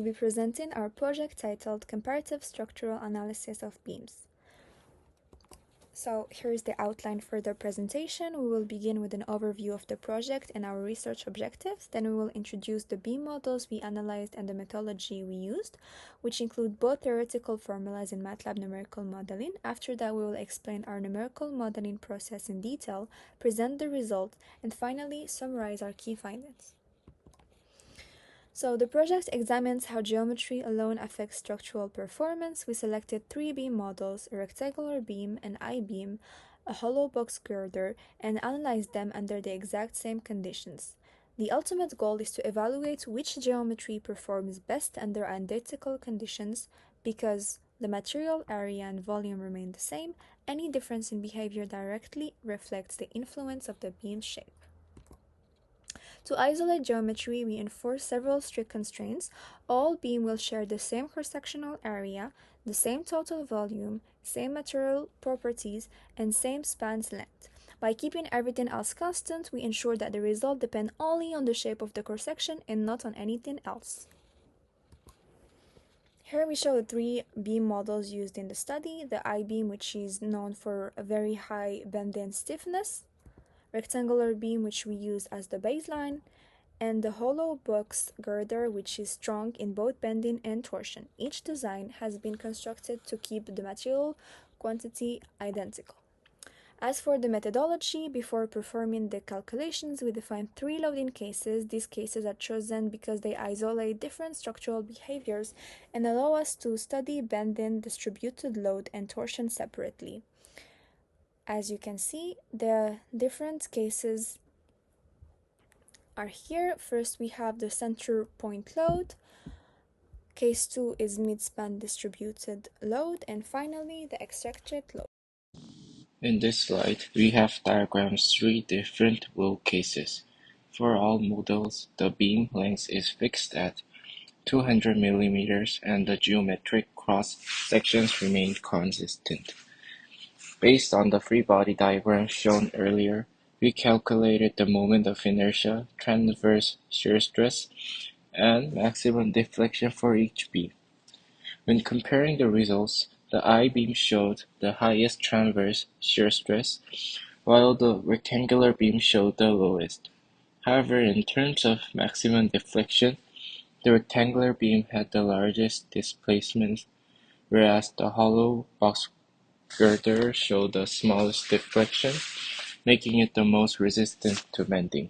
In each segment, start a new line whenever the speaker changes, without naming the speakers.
be presenting our project titled Comparative Structural Analysis of Beams. So here's the outline for the presentation. We will begin with an overview of the project and our research objectives. Then we will introduce the beam models we analyzed and the methodology we used, which include both theoretical formulas in MATLAB numerical modeling. After that, we will explain our numerical modeling process in detail, present the result, and finally summarize our key findings. So the project examines how geometry alone affects structural performance. We selected 3 beam models, a rectangular beam, an I-beam, a hollow box girder, and analyzed them under the exact same conditions. The ultimate goal is to evaluate which geometry performs best under identical conditions. Because the material area and volume remain the same, any difference in behavior directly reflects the influence of the beam shape. To isolate geometry, we enforce several strict constraints. All beams will share the same cross-sectional area, the same total volume, same material properties, and same span's length. By keeping everything else constant, we ensure that the result depends only on the shape of the cross-section and not on anything else. Here we show the 3 beam models used in the study: the I-beam, which is known for a very high bending stiffness, rectangular beam, which we use as the baseline, and the hollow box girder, which is strong in both bending and torsion. Each design has been constructed to keep the material quantity identical. As for the methodology, before performing the calculations, we define 3 loading cases. These cases are chosen because they isolate different structural behaviors and allow us to study bending, distributed load, and torsion separately. As you can see, the different cases are here. First, we have the center point load. Case 2 is mid-span distributed load, and finally the extracted load.
In this slide, we have diagrammed 3 different load cases. For all models, the beam length is fixed at 200 mm and the geometric cross-sections remain consistent. Based on the free body diagram shown earlier, we calculated the moment of inertia, transverse shear stress, and maximum deflection for each beam. When comparing the results, the I-beam showed the highest transverse shear stress, while the rectangular beam showed the lowest. However, in terms of maximum deflection, the rectangular beam had the largest displacement, whereas the hollow box girder showed the smallest deflection, making it the most resistant to bending.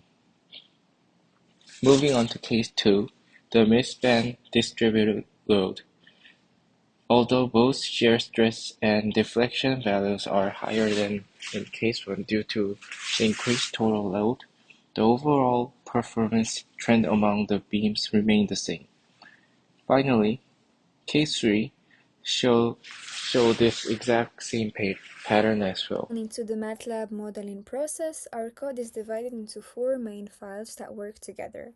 Moving on to case 2, the mid-span distributed load. Although both shear stress and deflection values are higher than in case 1 due to increased total load, the overall performance trend among the beams remained the same. Finally, case 3 show this exact same pattern as well.
Into the MATLAB modeling process, our code is divided into 4 main files that work together.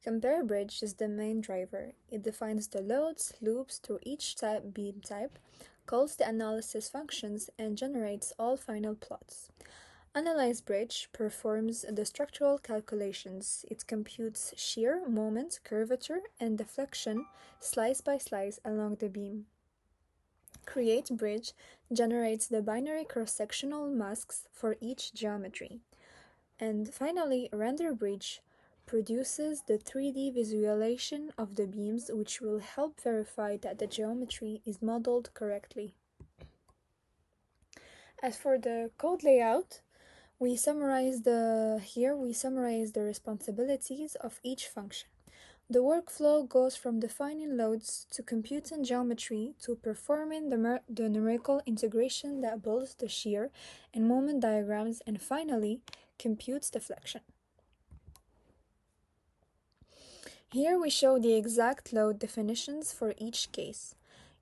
Comparative is the main driver. It defines the loads, loops through each beam type, calls the analysis functions, and generates all final plots. Analyze Bridge performs the structural calculations. It computes shear, moment, curvature, and deflection slice by slice along the beam. Create Bridge generates the binary cross-sectional masks for each geometry. And finally, Render Bridge produces the 3D visualization of the beams, which will help verify that the geometry is modeled correctly. As for the code layout, we summarize the responsibilities of each function. The workflow goes from defining loads to computing geometry to performing the numerical integration that builds the shear and moment diagrams, and finally computes deflection. Here we show the exact load definitions for each case.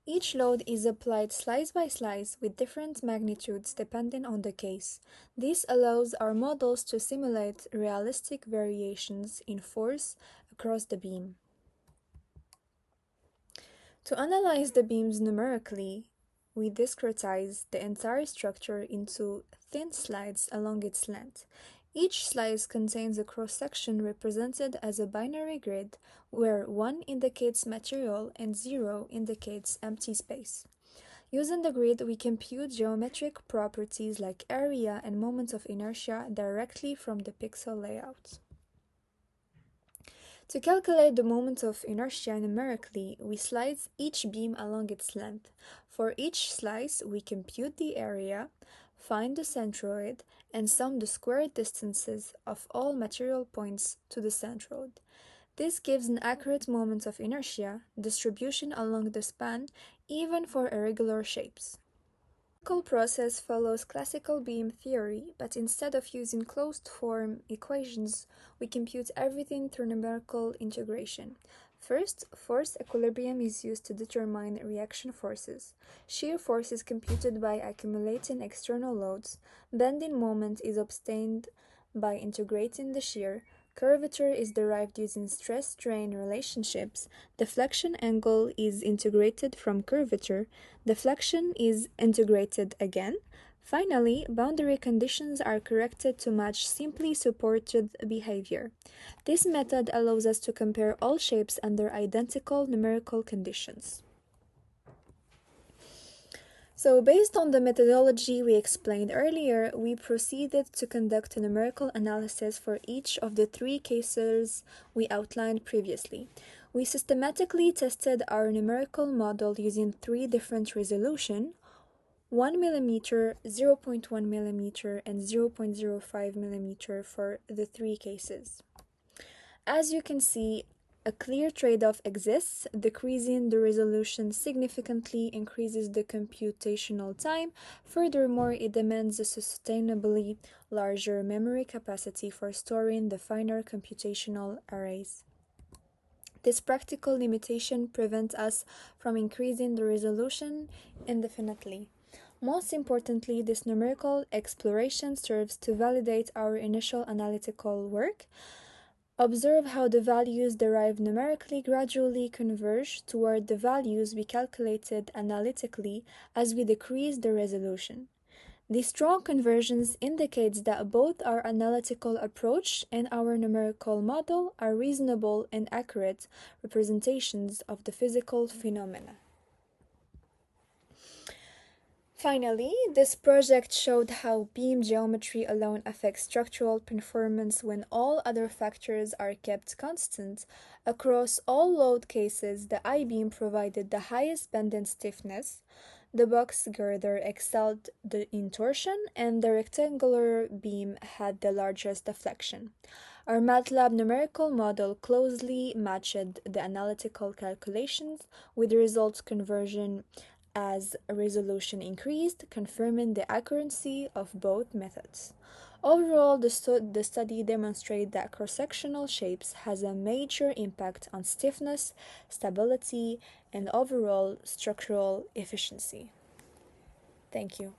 Each load is applied slice by slice with different magnitudes depending on the case. This allows our models to simulate realistic variations in force across the beam. To analyze the beams numerically, we discretize the entire structure into thin slides along its length. Each slice contains a cross-section represented as a binary grid, where 1 indicates material and 0 indicates empty space. Using the grid, we compute geometric properties like area and moment of inertia directly from the pixel layout. To calculate the moment of inertia numerically, we slice each beam along its length. For each slice, we compute the area, find the centroid, and sum the squared distances of all material points to the centroid. This gives an accurate moment of inertia distribution along the span, even for irregular shapes. The numerical process follows classical beam theory, but instead of using closed-form equations, we compute everything through numerical integration. First, force equilibrium is used to determine reaction forces. Shear force is computed by accumulating external loads. Bending moment is obtained by integrating the shear. Curvature is derived using stress-strain relationships. Deflection angle is integrated from curvature. Deflection is integrated again. Finally, boundary conditions are corrected to match simply supported behavior. This method allows us to compare all shapes under identical numerical conditions. So, based on the methodology we explained earlier, we proceeded to conduct a numerical analysis for each of the 3 cases we outlined previously. We systematically tested our numerical model using 3 different resolutions: 1 mm, 0.1 mm, and 0.05 mm for the 3 cases. As you can see, a clear trade-off exists. Decreasing the resolution significantly increases the computational time. Furthermore, it demands a sustainably larger memory capacity for storing the finer computational arrays. This practical limitation prevents us from increasing the resolution indefinitely. Most importantly, this numerical exploration serves to validate our initial analytical work. Observe how the values derived numerically gradually converge toward the values we calculated analytically as we decrease the resolution. These strong conversions indicates that both our analytical approach and our numerical model are reasonable and accurate representations of the physical phenomena. Finally, this project showed how beam geometry alone affects structural performance when all other factors are kept constant. Across all load cases, the I-beam provided the highest bending stiffness, the box girder excelled in torsion, and the rectangular beam had the largest deflection. Our MATLAB numerical model closely matched the analytical calculations, with the results conversion as resolution increased, confirming the accuracy of both methods. Overall, the study demonstrated that cross-sectional shapes has a major impact on stiffness, stability, and overall structural efficiency. Thank you.